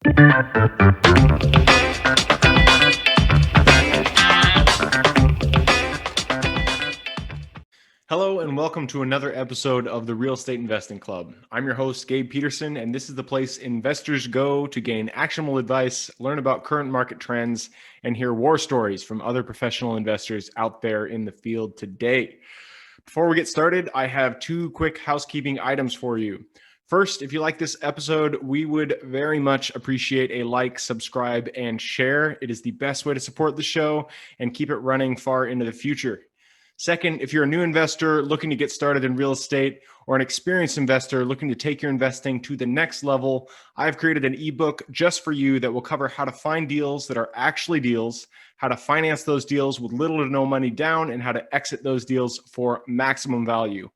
Hello and welcome to another episode of the Real Estate Investing Club. I'm your host, Gabe Peterson, and this is the place investors go to gain actionable advice, learn about current market trends, and hear war stories from other professional investors out there in the field today. Before we get started, I have two quick housekeeping items for you. First, if you like this episode, we would very much appreciate a like, subscribe, and share. It is the best way to support the show and keep it running far into the future. Second, if you're a new investor looking to get started in real estate or an experienced investor looking to take your investing to the next level, I've created an ebook just for you that will cover how to find deals that are actually deals, how to finance those deals with little to no money down, and how to exit those deals for maximum value.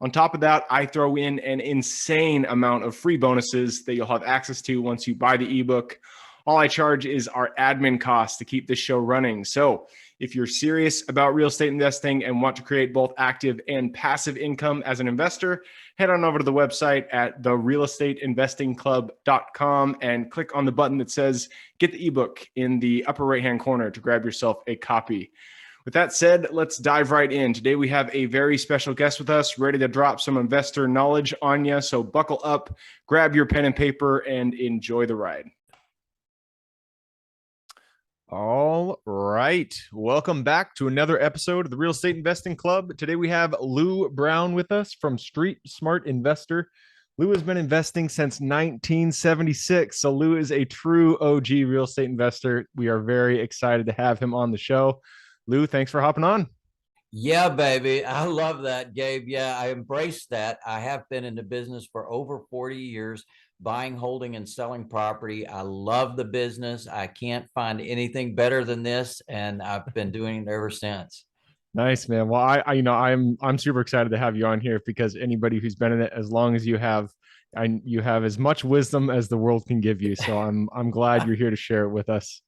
On top of that, I throw in an insane amount of free bonuses that you'll have access to once you buy the ebook. All I charge is our admin costs to keep this show running. So if you're serious about real estate investing and want to create both active and passive income as an investor, head on over to the website at therealestateinvestingclub.com and click on the button that says get the ebook in the upper right-hand corner to grab yourself a copy. With that said, let's dive right in. Today we have a very special guest with us, ready to drop some investor knowledge on you. So buckle up, grab your pen and paper, and enjoy the ride. All right. Welcome back to another episode of the Real Estate Investing Club. Today we have Lou Brown with us from Street Smart Investor. Lou has been investing since 1976. So Lou is a true OG real estate investor. We are very excited to have him on the show. Lou, thanks for hopping on. Yeah, baby. I love that, Gabe. Yeah, I embrace that. I have been in the business for over 40 years, buying, holding, and selling property. I love the business. I can't find anything better than this, and I've been doing it ever since. Nice, man. Well, I'm super excited to have you on here because anybody who's been in it as long as you have, you have as much wisdom as the world can give you. So I'm glad you're here to share it with us.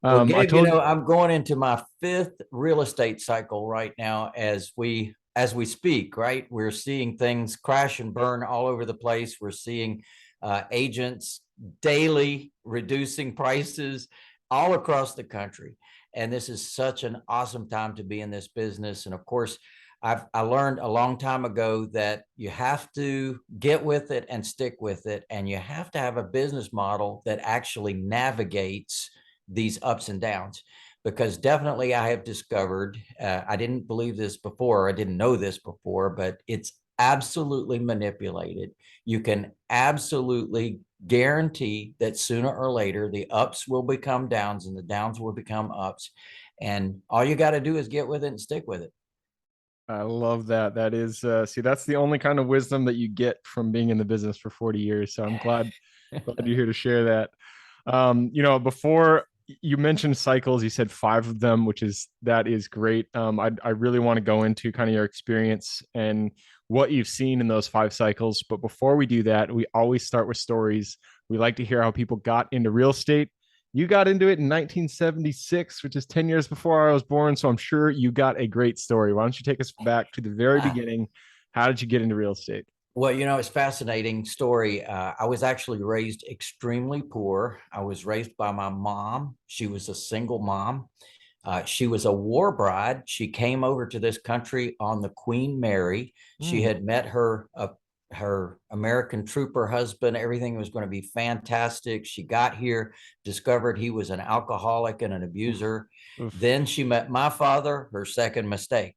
Well, Gabe, I'm going into my fifth real estate cycle right now as we speak, right? We're seeing things crash and burn all over the place. We're seeing agents daily reducing prices all across the country. And this is such an awesome time to be in this business. And of course, I learned a long time ago that you have to get with it and stick with it. And you have to have a business model that actually navigates these ups and downs, because definitely I have discovered, I didn't believe this before, I didn't know this before, but it's absolutely manipulated. You can absolutely guarantee that sooner or later the ups will become downs and the downs will become ups. And all you got to do is get with it and stick with it. I love that. That is, see, that's the only kind of wisdom that you get from being in the business for 40 years. So I'm glad you're here to share that. Before you mentioned cycles, you said 5 of them, that is great. I really want to go into kind of your experience and what you've seen in those 5 cycles. But before we do that, we always start with stories. We like to hear how people got into real estate. You got into it in 1976, which is 10 years before I was born. So I'm sure you got a great story. Why don't you take us back to the very beginning? How did you get into real estate? Well, it's a fascinating story. I was actually raised extremely poor. I was raised by my mom. She was a single mom. She was a war bride. She came over to this country on the Queen Mary. She had met her American trooper husband. Everything was going to be fantastic. She got here, discovered he was an alcoholic and an abuser. Oof. Then she met my father, her second mistake.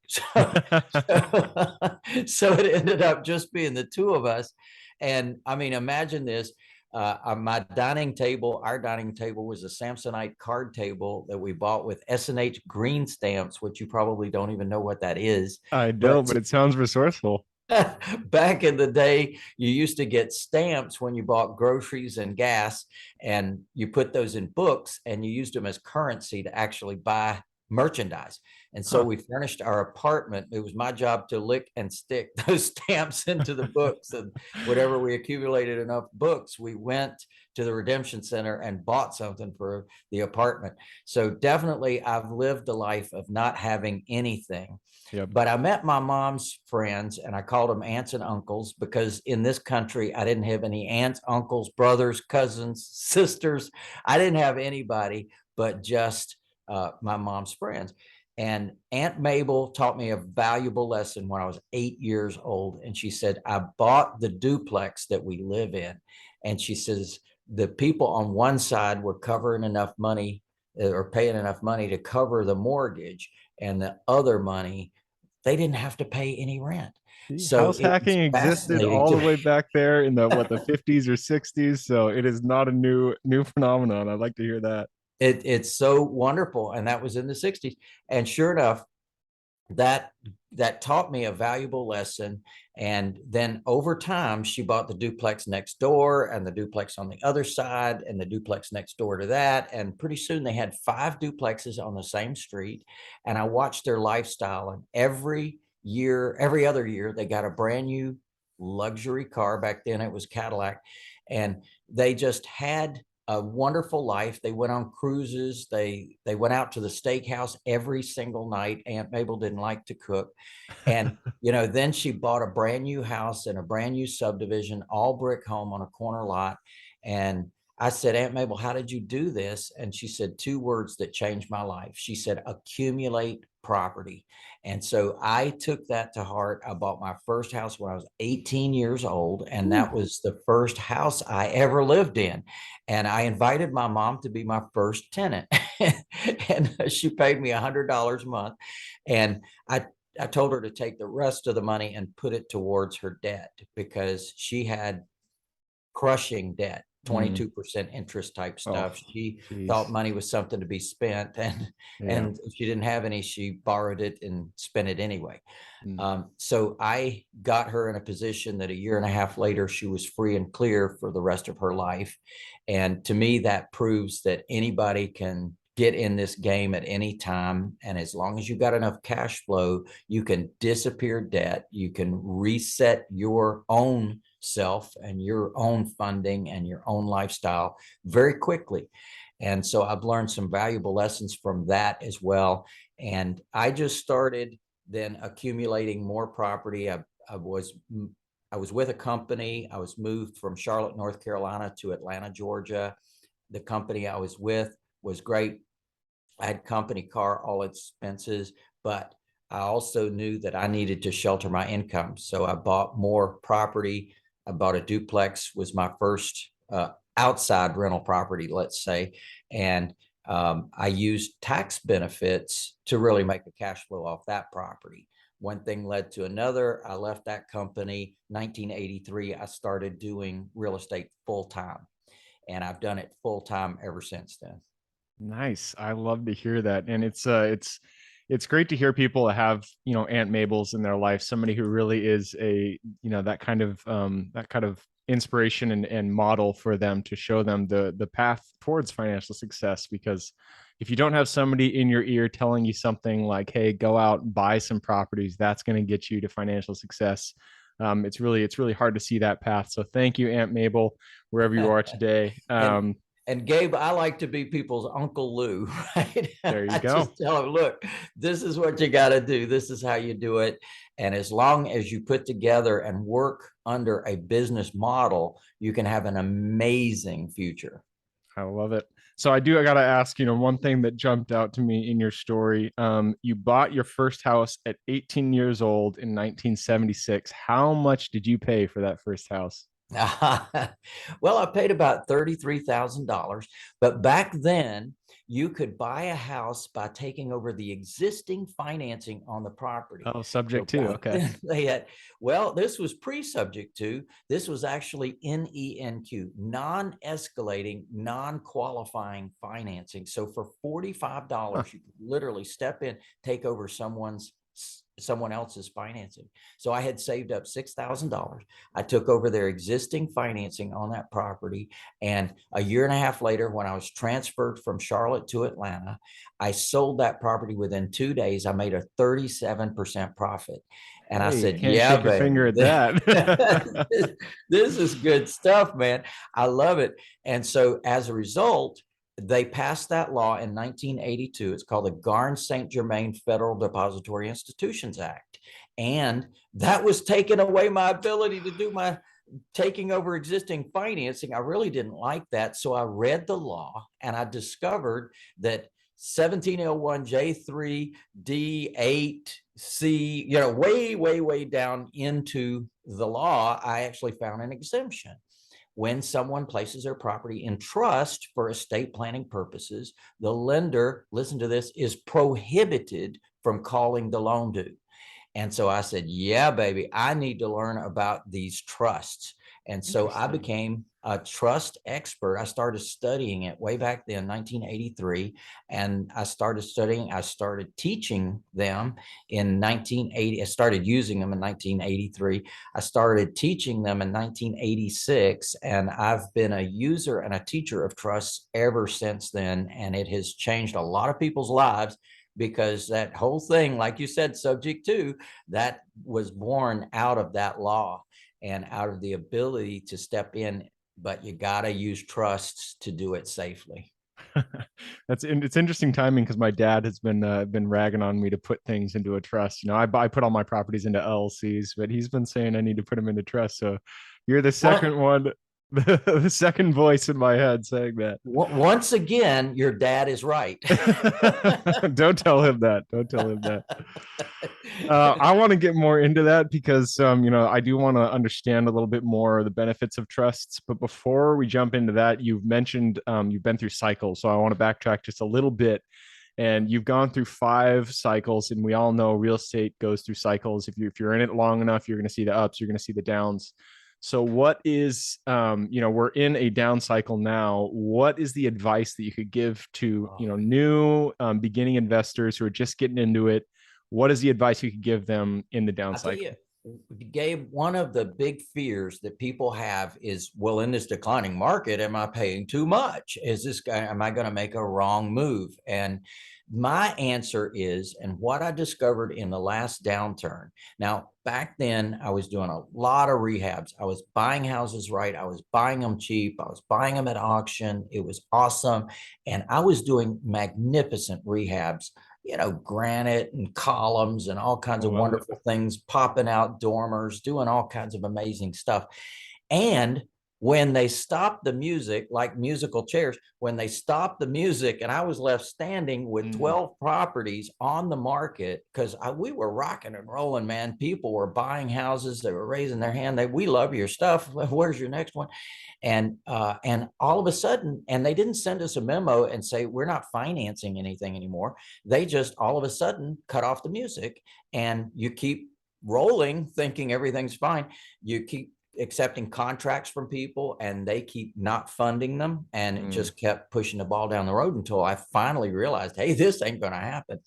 So it ended up just being the two of us. And I mean, imagine this. Our dining table was a Samsonite card table that we bought with S&H green stamps, which you probably don't even know what that is. I don't, but it sounds resourceful. Back in the day, you used to get stamps when you bought groceries and gas, and you put those in books and you used them as currency to actually buy merchandise. And so we furnished our apartment. It was my job to lick and stick those stamps into the books, and whatever we accumulated enough books, we went to the redemption center and bought something for the apartment. So definitely I've lived a life of not having anything. Yep. But I met my mom's friends, and I called them aunts and uncles, because in this country, I didn't have any aunts, uncles, brothers, cousins, sisters. I didn't have anybody but just my mom's friends. And Aunt Mabel taught me a valuable lesson when I was 8 years old. And she said, I bought the duplex that we live in. And she says, the people on one side were covering enough money or paying enough money to cover the mortgage, and the other money, they didn't have to pay any rent. So house hacking existed all the way back there in the 50s or 60s. So it is not a new phenomenon. I'd like to hear that. It's so wonderful. And that was in the 60s. And sure enough, that taught me a valuable lesson. And then over time, she bought the duplex next door, and the duplex on the other side, and the duplex next door to that. And pretty soon they had 5 duplexes on the same street. And I watched their lifestyle, and every other year, they got a brand new luxury car. Back then it was Cadillac. And they just had a wonderful life. They went on cruises. They went out to the steakhouse every single night. Aunt Mabel didn't like to cook. And, then she bought a brand new house in a brand new subdivision, all brick home on a corner lot. And I said, Aunt Mabel, how did you do this? And she said 2 words that changed my life. She said, accumulate property. And so I took that to heart. I bought my first house when I was 18 years old, and that was the first house I ever lived in. And I invited my mom to be my first tenant, and she paid me $100 a month. And I told her to take the rest of the money and put it towards her debt, because she had crushing debt. 22% interest type stuff. She thought money was something to be spent, and if she didn't have any, she borrowed it and spent it anyway. So I got her in a position that a year and a half later, she was free and clear for the rest of her life. And to me, that proves that anybody can get in this game at any time. And as long as you've got enough cash flow, you can disappear debt. You can reset your own self and your own funding and your own lifestyle very quickly. And so I've learned some valuable lessons from that as well. And I just started then accumulating more property. I was with a company. I was moved from Charlotte, North Carolina to Atlanta, Georgia. The company I was with was great. I had company car, all expenses, but I also knew that I needed to shelter my income. So I bought more property. I bought a duplex, was my first outside rental property, let's say. And I used tax benefits to really make a cash flow off that property. One thing led to another. I left that company. 1983, I started doing real estate full time. And I've done it full time ever since then. Nice. I love to hear that. And it's great to hear people have, Aunt Mabel's in their life, somebody who really is a, that kind of inspiration and model for them, to show them the path towards financial success. Because if you don't have somebody in your ear telling you something like, hey, go out and buy some properties, that's going to get you to financial success. It's really hard to see that path. So thank you, Aunt Mabel, wherever you are today. And Gabe, I like to be people's Uncle Lou, right? There you go. I just tell them, look, this is what you got to do. This is how you do it. And as long as you put together and work under a business model, you can have an amazing future. I love it. So I got to ask, one thing that jumped out to me in your story. You bought your first house at 18 years old in 1976. How much did you pay for that first house? Well, I paid about $33,000, but back then you could buy a house by taking over the existing financing on the property. Oh, subject to, okay. This was pre-subject to. This was actually NENQ, non-escalating, non-qualifying financing. So for $45, you could literally step in, take over someone's someone else's financing. So I had saved up $6,000. I took over their existing financing on that property. And a year and a half later, when I was transferred from Charlotte to Atlanta, I sold that property within 2 days. I made a 37% profit. And I Hey, said, can't yeah, shake your baby, finger at that. this is good stuff, man. I love it. And so as a result, they passed that law in 1982. It's called the Garn-St. Germain Federal Depository Institutions Act. And that was taking away my ability to do my taking over existing financing. I really didn't like that. So I read the law and I discovered that 1701J3D8C, way down into the law, I actually found an exemption. When someone places their property in trust for estate planning purposes, the lender, listen to this, is prohibited from calling the loan due. And so I said, yeah, baby, I need to learn about these trusts. And so I became a trust expert. I started studying it way back then, 1983. And I started teaching them in 1980. I started using them in 1983. I started teaching them in 1986. And I've been a user and a teacher of trusts ever since then. And it has changed a lot of people's lives, because that whole thing, like you said, subject to, that was born out of that law and out of the ability to step in, but you got to use trusts to do it safely. It's interesting timing, because my dad has been ragging on me to put things into a trust. I put all my properties into LLCs, but he's been saying I need to put them into trust. So you're the second one, the second voice in my head saying that. Once again, your dad is right. Don't tell him that. Don't tell him that. I want to get more into that, because I do want to understand a little bit more of the benefits of trusts. But before we jump into that, you've mentioned you've been through cycles, so I want to backtrack just a little bit. And you've gone through 5 cycles, and we all know real estate goes through cycles. If you're in it long enough, you're going to see the ups, you're going to see the downs. So what is, we're in a down cycle now. What is the advice that you could give to, new beginning investors who are just getting into it? What is the advice you could give them in the down cycle? Gabe, one of the big fears that people have is, well, in this declining market, am I paying too much? Am I going to make a wrong move? And my answer is, and what I discovered in the last downturn. Now, back then, I was doing a lot of rehabs. I was buying houses right. I was buying them cheap. I was buying them at auction. It was awesome. And I was doing magnificent rehabs, granite and columns and all kinds of wonderful things, popping out dormers, doing all kinds of amazing stuff. And when they stopped the music, like musical chairs, when they stopped the music and I was left standing with 12 properties on the market, because we were rocking and rolling, man. People were buying houses. They were raising their hand. We love your stuff. Where's your next one? And all of a sudden, and they didn't send us a memo and say, we're not financing anything anymore. They just all of a sudden cut off the music, and you keep rolling thinking everything's fine. You keep accepting contracts from people and they keep not funding them, and it just kept pushing the ball down the road until I finally realized, hey, this ain't going to happen.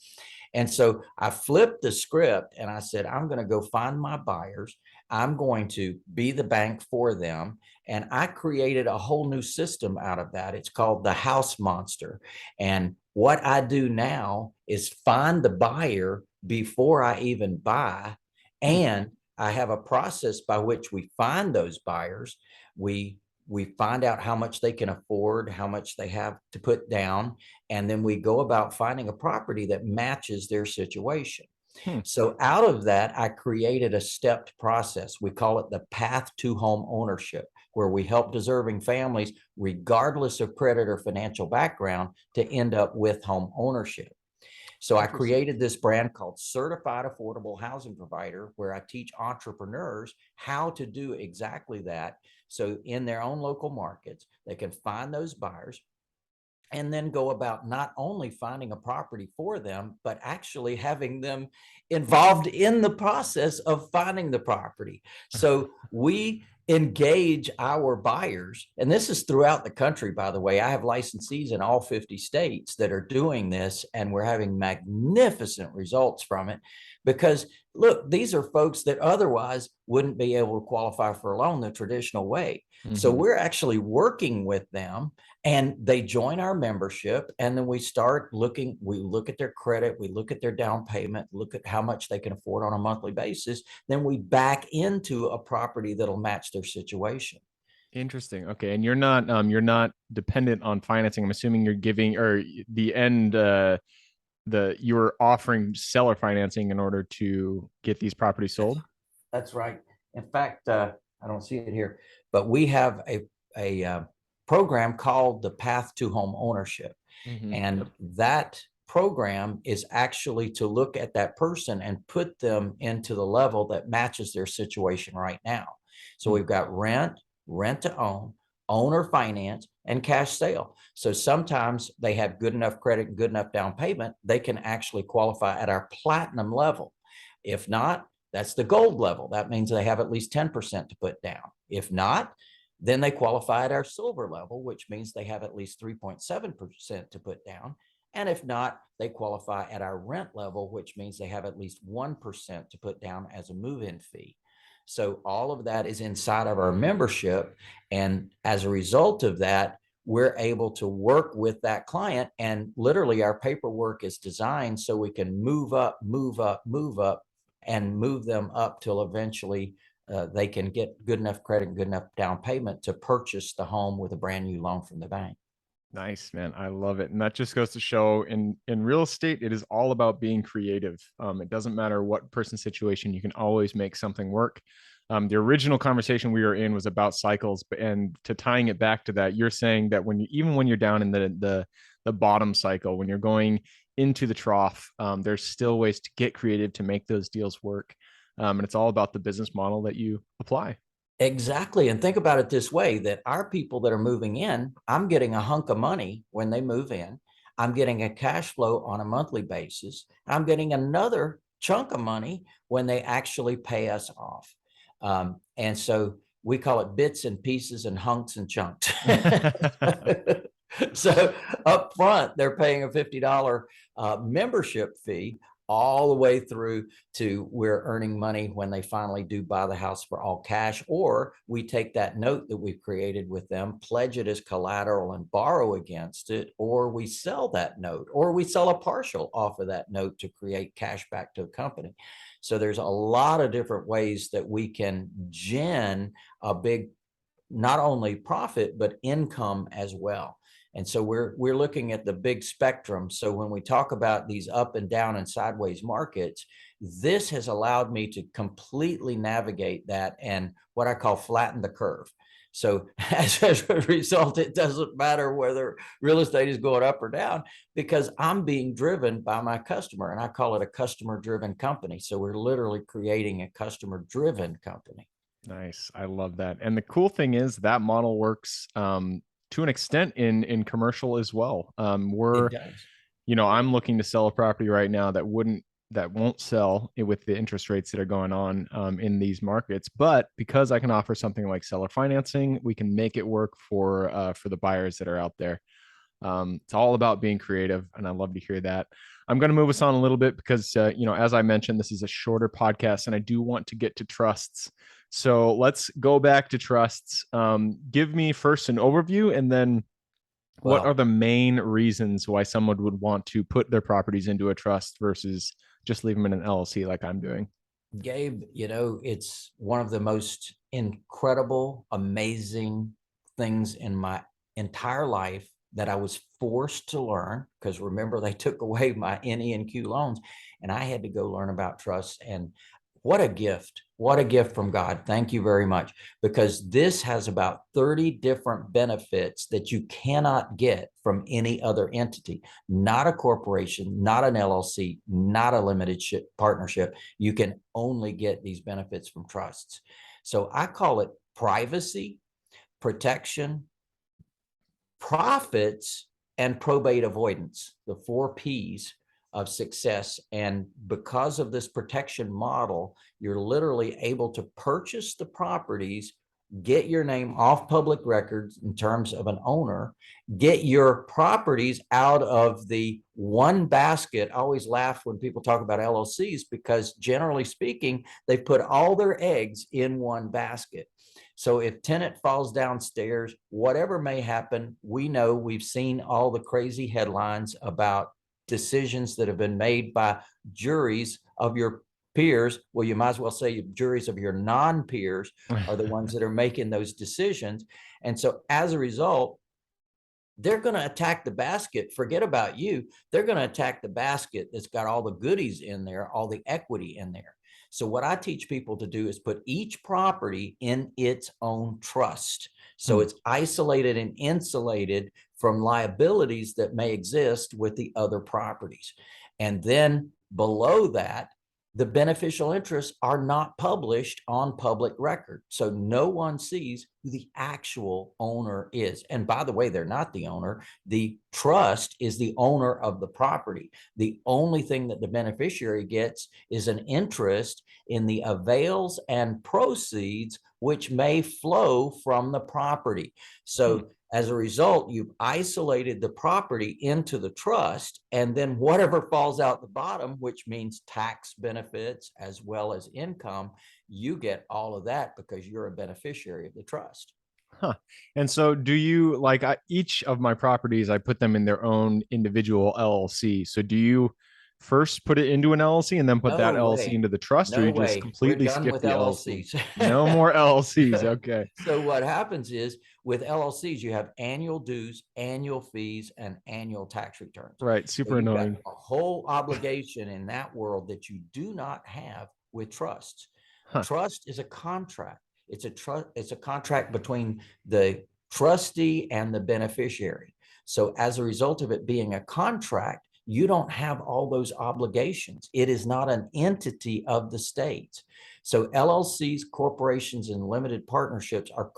And so I flipped the script and I said, I'm going to go find my buyers. I'm going to be the bank for them. And I created a whole new system out of that. It's called the House Monster. And what I do now is find the buyer before I even buy. And I have a process by which we find those buyers. We find out how much they can afford, how much they have to put down, and then we go about finding a property that matches their situation. So out of that, I created a stepped process. We call it the path to home ownership, where we help deserving families, regardless of credit or financial background, to end up with home ownership. So I created this brand called Certified Affordable Housing Provider, where I teach entrepreneurs how to do exactly that. So in their own local markets, they can find those buyers and then go about not only finding a property for them, but actually having them involved in the process of finding the property. So we engage our buyers. And this is throughout the country, by the way. I have licensees in all 50 states that are doing this, and we're having magnificent results from it. Because look, these are folks that otherwise wouldn't be able to qualify for a loan the traditional way. So we're actually working with them, and they join our membership, and then we start looking, we look at their credit, we look at their down payment, look at how much they can afford on a monthly basis. Then we back into a property that'll match their situation. Interesting. Okay. And you're not dependent on financing. I'm assuming you're giving, or the end, you're offering seller financing in order to get these properties sold. That's right. In fact, I don't see it here, but we have a program called the Path to Home Ownership. And that program is actually to look at that person and put them into the level that matches their situation right now. So we've got rent, rent to own, owner finance, and cash sale. So sometimes they have good enough credit and good enough down payment, they can actually qualify at our platinum level. If not, that's the gold level. That means they have at least 10% to put down. If not, then they qualify at our silver level, which means they have at least 3.7% to put down. And if not, they qualify at our rent level, which means they have at least 1% to put down as a move-in fee. So all of that is inside of our membership. And as a result of that, we're able to work with that client, and literally our paperwork is designed so we can move up, and move them up till eventually they can get good enough credit and good enough down payment to purchase the home with a brand new loan from the bank. Nice, man. I love it. And that just goes to show in real estate, it is all about being creative. It doesn't matter what person's situation, you can always make something work. The original conversation we were in was about cycles, and to tying it back to that, you're saying that even when you're down in the bottom cycle, when you're going into the trough, there's still ways to get creative to make those deals work. And it's all about the business model that you apply. Exactly. And think about it this way, that our people that are moving in, I'm getting a hunk of money when they move in. I'm getting a cash flow on a monthly basis. I'm getting another chunk of money when they actually pay us off. And so we call it bits and pieces and hunks and chunks. So up front, they're paying a $50 membership fee, all the way through to we're earning money when they finally do buy the house for all cash, or we take that note that we've created with them, pledge it as collateral and borrow against it, or we sell that note, or we sell a partial off of that note to create cash back to a company. So there's a lot of different ways that we can gen a big, not only profit, but income as well. And so we're looking at the big spectrum. So when we talk about these up and down and sideways markets, this has allowed me to completely navigate that and what I call flatten the curve. So as a result, it doesn't matter whether real estate is going up or down, because I'm being driven by my customer, and I call it a customer-driven company. So we're literally creating a customer-driven company. Nice. I love that. And the cool thing is that model works to an extent in commercial as well. I'm looking to sell a property right now that won't sell with the interest rates that are going on in these markets. But because I can offer something like seller financing, we can make it work for the buyers that are out there. It's all about being creative, and I love to hear that. I'm going to move us on a little bit because, as I mentioned, this is a shorter podcast, and I do want to get to trusts. So let's go back to trusts. Give me first an overview, and then what are the main reasons why someone would want to put their properties into a trust versus just leave them in an LLC like I'm doing? Gabe, it's one of the most incredible, amazing things in my entire life that I was forced to learn, because remember, they took away my NE and Q loans, and I had to go learn about trusts. And what a gift from God. Thank you very much, because this has about 30 different benefits that you cannot get from any other entity, not a corporation, not an LLC, not a limited partnership. You can only get these benefits from trusts. So I call it privacy, protection, profits, and probate avoidance, the 4 P's of success. And because of this protection model, you're literally able to purchase the properties get your name off public records in terms of an owner, get your properties out of the one basket. I always laugh when people talk about LLCs because generally speaking, they put all their eggs in one basket. So if tenant falls downstairs, whatever may happen, we know we've seen all the crazy headlines about decisions that have been made by juries of your peers. Well, you might as well say juries of your non-peers are the ones that are making those decisions. And so as a result, they're going to attack the basket. Forget about you. They're going to attack the basket that's got all the goodies in there, all the equity in there. So what I teach people to do is put each property in its own trust. So it's isolated and insulated from liabilities that may exist with the other properties. And then below that, the beneficial interests are not published on public record. So no one sees who the actual owner is. And by the way, they're not the owner. The trust is the owner of the property. The only thing that the beneficiary gets is an interest in the avails and proceeds which may flow from the property. So as a result, you've isolated the property into the trust, and then whatever falls out the bottom, which means tax benefits as well as income, you get all of that because you're a beneficiary of the trust. Huh. And so do you like each of my properties, I put them in their own individual LLC. So do you first put it into an LLC and then put that No LLC way. into the trust, or No you just way. We're completely done skip with the LLC? LLCs. No more LLCs. Okay. So what happens is with LLCs, you have annual dues, annual fees, and annual tax returns. Right. So Super you've got annoying. a whole obligation in that world that you do not have with trusts. Huh. Trust is a contract. It's a contract between the trustee and the beneficiary. So as a result of it being a contract, you don't have all those obligations. It is not an entity of the state. So LLCs, corporations, and limited partnerships are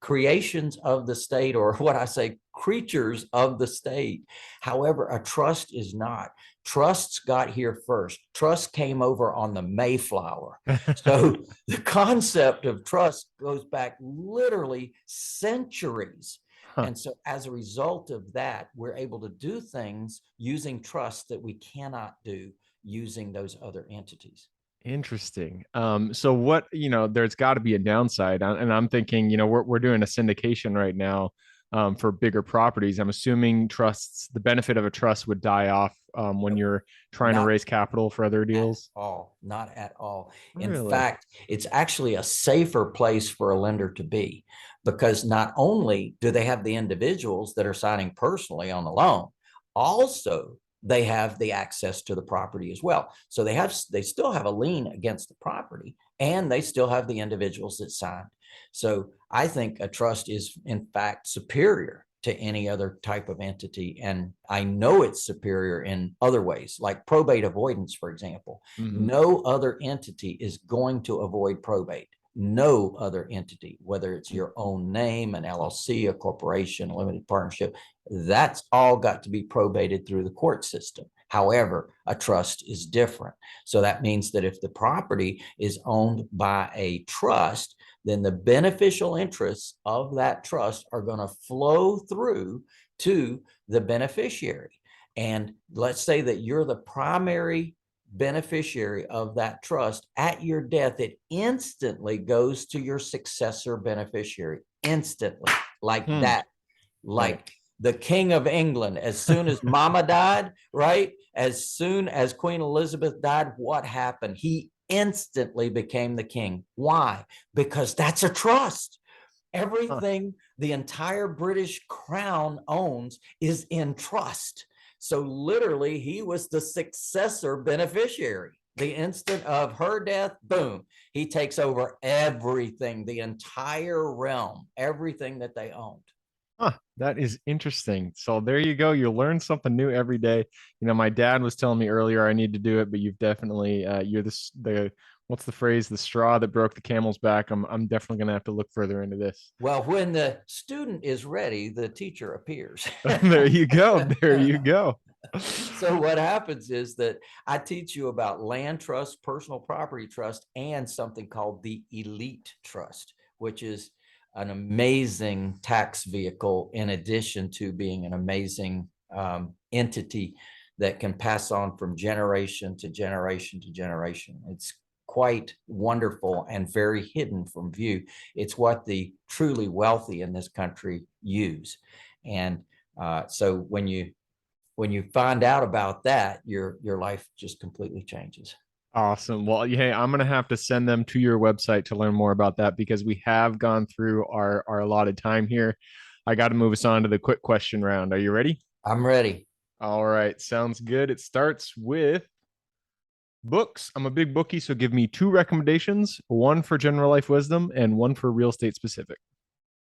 creations of the state, or what I say, creatures of the state. However, a trust is not. Trusts got here first. Trust came over on the Mayflower. So the concept of trust goes back literally centuries. Huh. And so as a result of that, we're able to do things using trust that we cannot do using those other entities. Interesting. So what, there's got to be a downside. And I'm thinking, we're doing a syndication right now for bigger properties. I'm assuming the benefit of a trust would die off when you're trying to Not raise capital for other deals. at all. Not at all. In Really? fact, it's actually a safer place for a lender to be because not only do they have the individuals that are signing personally on the loan, also they have the access to the property as well. So they still have a lien against the property and they still have the individuals that signed. So I think a trust is in fact superior to any other type of entity. And I know it's superior in other ways, like probate avoidance, for example. No other entity is going to avoid probate. No other entity, whether it's your own name, an LLC, a corporation, a limited partnership, that's all got to be probated through the court system. However, a trust is different. So that means that if the property is owned by a trust, then the beneficial interests of that trust are going to flow through to the beneficiary. And let's say that you're the primary beneficiary of that trust. At your death, it instantly goes to your successor beneficiary, instantly, like that, like Right. the King of England. As soon as Mama died, right? As soon as Queen Elizabeth died, what happened? He instantly became the king. Why? Because that's a trust. Everything the entire British crown owns is in trust. So literally, he was the successor beneficiary. The instant of her death, boom, he takes over everything, the entire realm, everything that they owned. That is interesting. So there you go. You learn something new every day. My dad was telling me earlier I need to do it, but you've definitely you're the what's the phrase? The straw that broke the camel's back. I'm definitely gonna have to look further into this. Well, when the student is ready, the teacher appears. There you go. There you go. So what happens is that I teach you about land trust, personal property trust, and something called the elite trust, which is an amazing tax vehicle in addition to being an amazing entity that can pass on from generation to generation to generation. It's quite wonderful and very hidden from view. It's what the truly wealthy in this country use. And so when you find out about that, your life just completely changes. Awesome. Well, hey, I'm going to have to send them to your website to learn more about that because we have gone through our allotted time here. I got to move us on to the quick question round. Are you ready? I'm ready. All right. Sounds good. It starts with books. I'm a big bookie, so give me 2 recommendations, one for general life wisdom and one for real estate specific.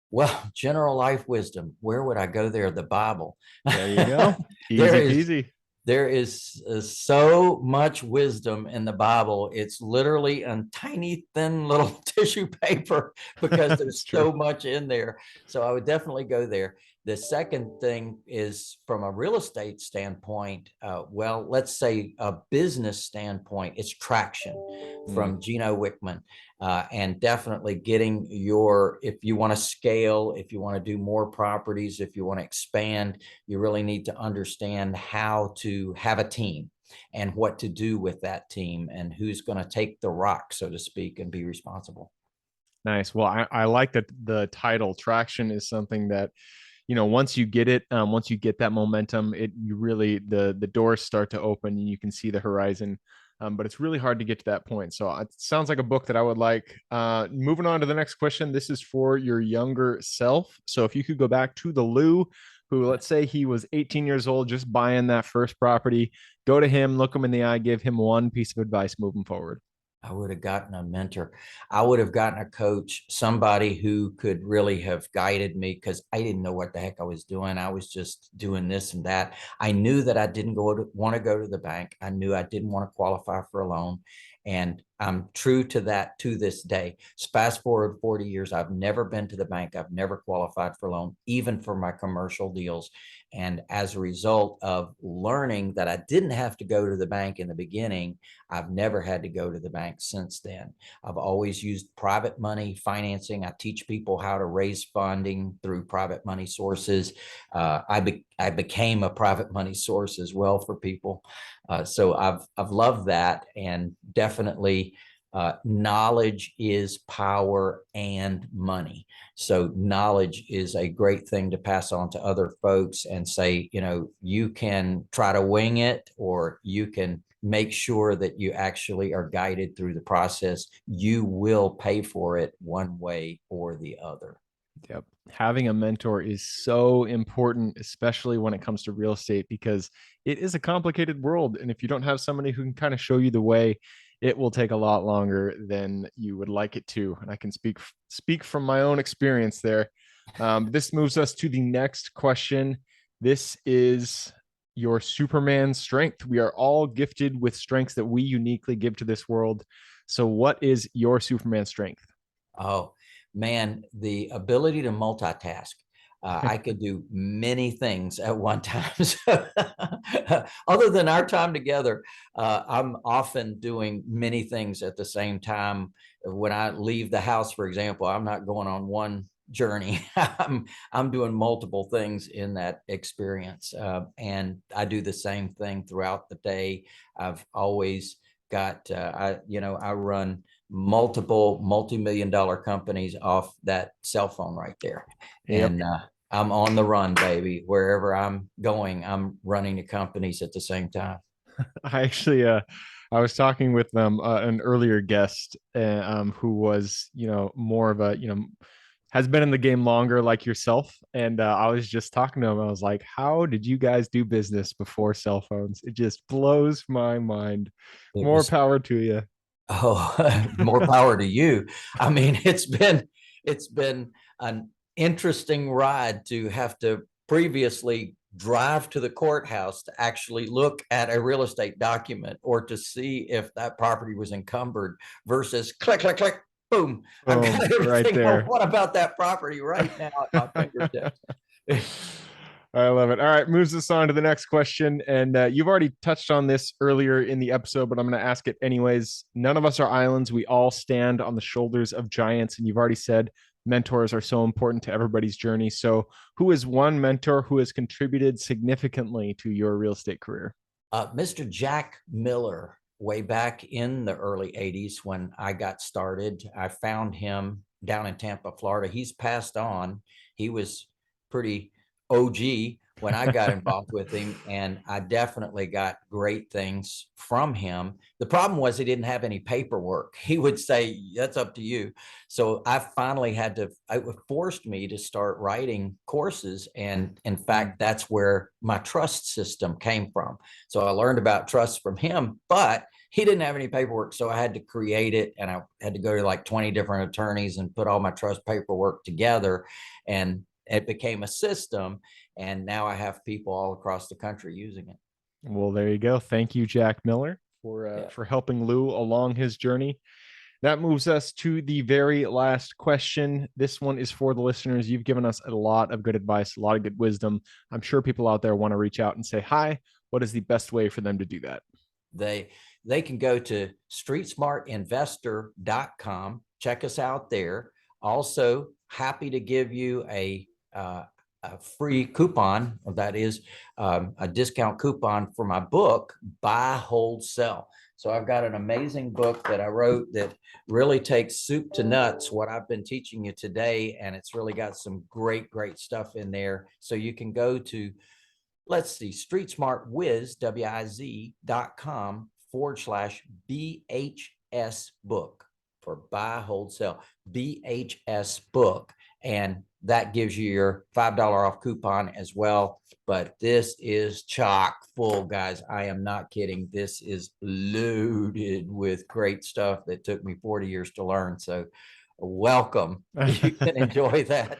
Well, general life wisdom, where would I go there? The Bible. There you go. Easy peasy. There is so much wisdom in the Bible. It's literally a tiny, thin little tissue paper because there's so much in there. So I would definitely go there. The second thing is from a real estate standpoint, well, let's say a business standpoint, it's Traction from Gino Wickman. And definitely getting if you want to scale, if you want to do more properties, if you want to expand, you really need to understand how to have a team and what to do with that team and who's going to take the rock, so to speak, and be responsible. Nice. Well, I like that the title. Traction is something that, once you get it, once you get that momentum, you really, the doors start to open and you can see the horizon. But it's really hard to get to that point. So it sounds like a book that I would like. Moving on to the next question. This is for your younger self. So if you could go back to the Lou, who, let's say he was 18 years old, just buying that first property, go to him, look him in the eye, give him one piece of advice moving forward. I would have gotten a mentor. I would have gotten a coach, somebody who could really have guided me because I didn't know what the heck I was doing. I was just doing this and that. I knew that I didn't want to go to the bank. I knew I didn't want to qualify for a loan. And I'm true to that to this day. Fast forward 40 years, I've never been to the bank. I've never qualified for a loan, even for my commercial deals. And as a result of learning that I didn't have to go to the bank in the beginning, I've never had to go to the bank since then. I've always used private money financing. I teach people how to raise funding through private money sources. I became a private money source as well for people. So I've loved that, and definitely knowledge is power and money. So knowledge is a great thing to pass on to other folks and say, you can try to wing it, or you can make sure that you actually are guided through the process. You will pay for it one way or the other. Yep. Having a mentor is so important, especially when it comes to real estate, because it is a complicated world. And if you don't have somebody who can kind of show you the way, it will take a lot longer than you would like it to. And I can speak from my own experience there. This moves us to the next question. This is your Superman strength. We are all gifted with strengths that we uniquely give to this world. So what is your Superman strength? Oh, man, the ability to multitask. I could do many things at one time. So, other than our time together, I'm often doing many things at the same time. When I leave the house, for example, I'm not going on one journey. I'm doing multiple things in that experience. And I do the same thing throughout the day. I've always got, I run multiple multi-million-dollar companies off that cell phone right there. Yep. And I'm on the run, baby. Wherever I'm going, I'm running the companies at the same time. I actually, I was talking with an earlier guest who was, more of a, has been in the game longer like yourself. And I was just talking to him. I was like, how did you guys do business before cell phones? It just blows my mind. More power to you. Oh, more power to you. I mean, it's been an interesting ride to have to previously drive to the courthouse to actually look at a real estate document or to see if that property was encumbered versus click, click, click, boom. I've got everything right there. What about that property right now at my fingertips? I love it. All right, moves us on to the next question. And you've already touched on this earlier in the episode, but I'm going to ask it anyways. None of us are islands. We all stand on the shoulders of giants. And you've already said mentors are so important to everybody's journey. So, who is one mentor who has contributed significantly to your real estate career? Mr. Jack Miller, way back in the early 80s when I got started. I found him down in Tampa, Florida. He's passed on. He was pretty OG when I got involved with him, and I definitely got great things from him. The problem was he didn't have any paperwork. He would say, that's up to you. So I finally it forced me to start writing courses. And in fact, that's where my trust system came from. So I learned about trust from him, but he didn't have any paperwork. So I had to create it, and I had to go to like 20 different attorneys and put all my trust paperwork together. And it became a system. And now I have people all across the country using it. Well, there you go. Thank you, Jack Miller, for helping Lou along his journey. That moves us to the very last question. This one is for the listeners. You've given us a lot of good advice, a lot of good wisdom. I'm sure people out there want to reach out and say hi. What is the best way for them to do that? They can go to streetsmartinvestor.com. Check us out there. Also, happy to give you a free coupon, that is a discount coupon for my book, Buy, Hold, Sell. So I've got an amazing book that I wrote that really takes soup to nuts what I've been teaching you today. And it's really got some great stuff in there. So you can go to, let's see, streetsmartwiz.com/BHS book for Buy, Hold, Sell, BHS book. And that gives you your $5 off coupon as well. But this is chock full, guys. I am not kidding. This is loaded with great stuff that took me 40 years to learn. So welcome. You can enjoy that.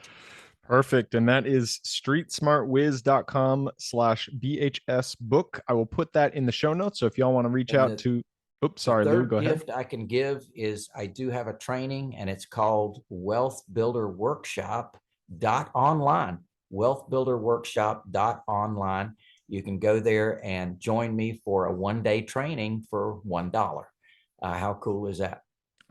Perfect. And that is streetsmartwiz.com/BHS book. I will put that in the show notes. So if y'all want to reach out to, oops, sorry, Lou, go ahead. The third gift I can give is I do have a training, and it's called Wealth Builder Workshop.online. Wealthbuilderworkshop.online. You can go there and join me for a one-day training for $1. How cool is that?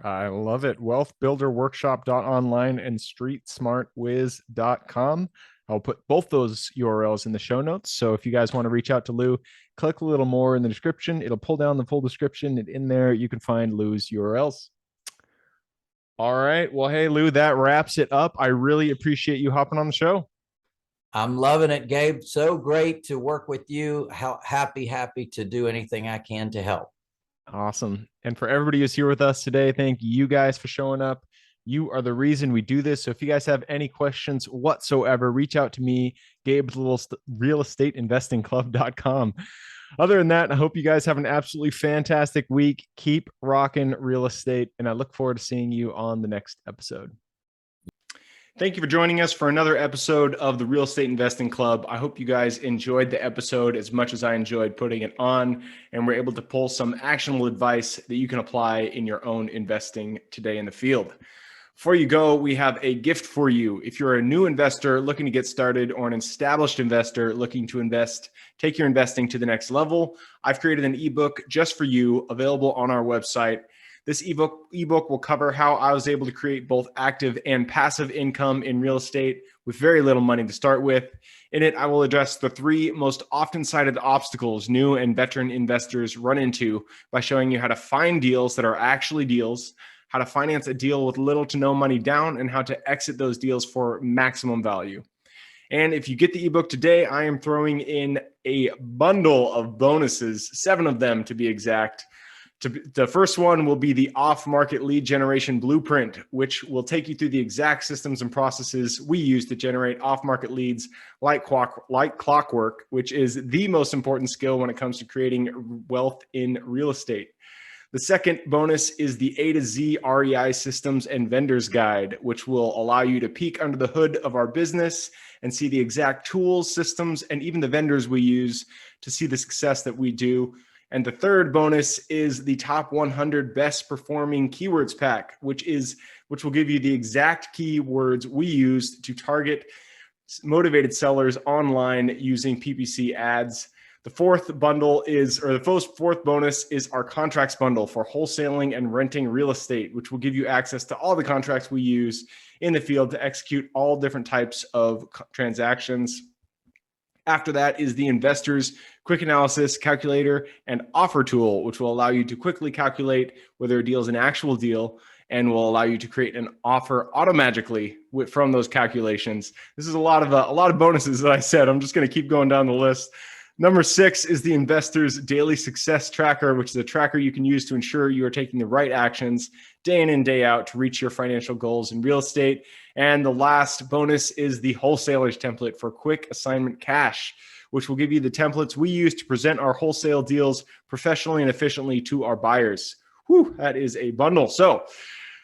I love it. Wealthbuilderworkshop.online and streetsmartwiz.com. I'll put both those URLs in the show notes. So if you guys want to reach out to Lou, click a little more in the description. It'll pull down the full description, and in there you can find Lou's URLs. All right. Well, hey, Lou, that wraps it up. I really appreciate you hopping on the show. I'm loving it, Gabe. So great to work with you. Happy to do anything I can to help. Awesome. And for everybody who's here with us today, thank you guys for showing up. You are the reason we do this. So if you guys have any questions whatsoever, reach out to me, Gabe's little realestateinvestingclub.com. Other than that, I hope you guys have an absolutely fantastic week. Keep rocking real estate, and I look forward to seeing you on the next episode. Thank you for joining us for another episode of the Real Estate Investing Club. I hope you guys enjoyed the episode as much as I enjoyed putting it on, and we're able to pull some actionable advice that you can apply in your own investing today in the field. Before you go, we have a gift for you. If you're a new investor looking to get started, or an established investor looking to take your investing to the next level, I've created an ebook just for you, available on our website. This ebook will cover how I was able to create both active and passive income in real estate with very little money to start with. In it, I will address the 3 most often cited obstacles new and veteran investors run into by showing you how to find deals that are actually deals, how to finance a deal with little to no money down, and how to exit those deals for maximum value. And if you get the ebook today, I am throwing in a bundle of bonuses, 7 of them to be exact. The first one will be the off-market lead generation blueprint, which will take you through the exact systems and processes we use to generate off-market leads like clockwork, which is the most important skill when it comes to creating wealth in real estate. The second bonus is the A to Z REI systems and vendors guide, which will allow you to peek under the hood of our business and see the exact tools, systems, and even the vendors we use to see the success that we do. And the third bonus is the top 100 best performing keywords pack, which will give you the exact keywords we use to target motivated sellers online using PPC ads. The fourth bonus is our contracts bundle for wholesaling and renting real estate, which will give you access to all the contracts we use in the field to execute all different types of transactions. After that is the Investors Quick Analysis Calculator and Offer Tool, which will allow you to quickly calculate whether a deal is an actual deal and will allow you to create an offer automagically from those calculations. This is a lot of bonuses that I said. I'm just going to keep going down the list. Number 6 is the Investors Daily Success Tracker, which is a tracker you can use to ensure you are taking the right actions day in and day out to reach your financial goals in real estate. And the last bonus is the Wholesalers Template for Quick Assignment Cash, which will give you the templates we use to present our wholesale deals professionally and efficiently to our buyers. Whew, that is a bundle. So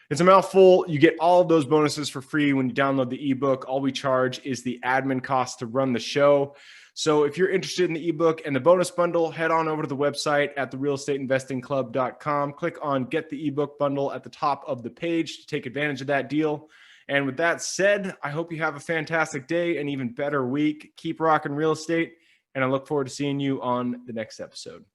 it's a mouthful. You get all of those bonuses for free when you download the ebook. All we charge is the admin cost to run the show. So if you're interested in the ebook and the bonus bundle, head on over to the website at therealestateinvestingclub.com. Click on Get the Ebook Bundle at the top of the page to take advantage of that deal. And with that said, I hope you have a fantastic day and even better week. Keep rocking real estate, and I look forward to seeing you on the next episode.